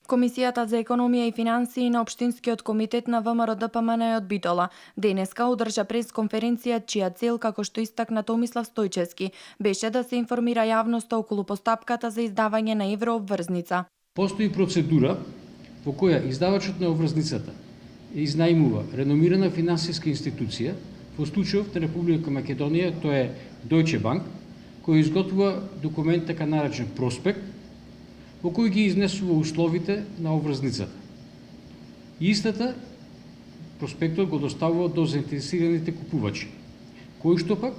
Комисијата за економија и финансии на Општинскиот комитет на ВМРО ДПМН од Битола денеска одржа пресконференција чија цел, како што истакна Томислав Стојчевски, беше да се информира јавноста околу постапката за издавање на еврообврзница. Постои процедура во која издавачот на обврзницата изнајмува реномирана финансиска институција, во случајов на Република Македонија тоа е Deutsche Bank, кој изготвува документ така наречен проспект, во кој ги изнесува условите на обврзницата. Истата проспектот го доставува до заинтересираните купувачи, кои што пак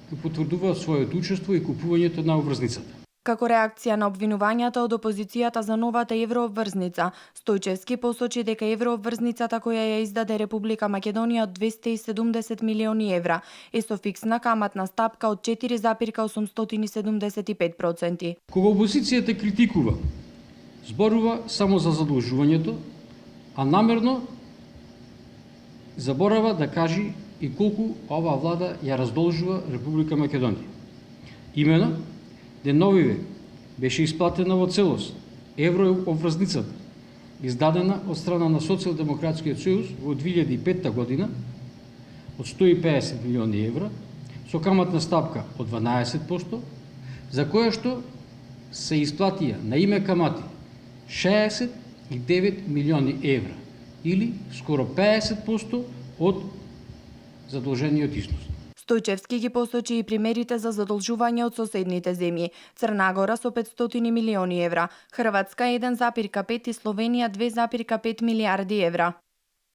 го потврдуваат своето учество и купувањето на обврзницата. Како реакција на обвинувањата од опозицијата за новата еврообврзница, Стојчевски посочи дека еврообврзницата која ја издаде Република Македонија од 270 милиони евра е со фиксна каматна стапка од 4,875%. Кога опозицијата критикува, зборува само за задолжувањето, а намерно заборава да кажи и колку оваа влада ја раздолжува Република Македонија. Имено, деновиве беше исплатена во целост еврообврзницата, издадена од страна на Социјалдемократскиот сојуз во 2005 година од 150 милиони евра, со каматна стапка од 12%, за која што се исплатија на име камати 69 милиони евра, или скоро 50% од задолжениот износ. Стојчевски ги посочи и примерите за задолжување од соседните земји. Црна Гора со 500 милиони евра, Хрватска 1,5 и Словенија 2,5 милиарди евра.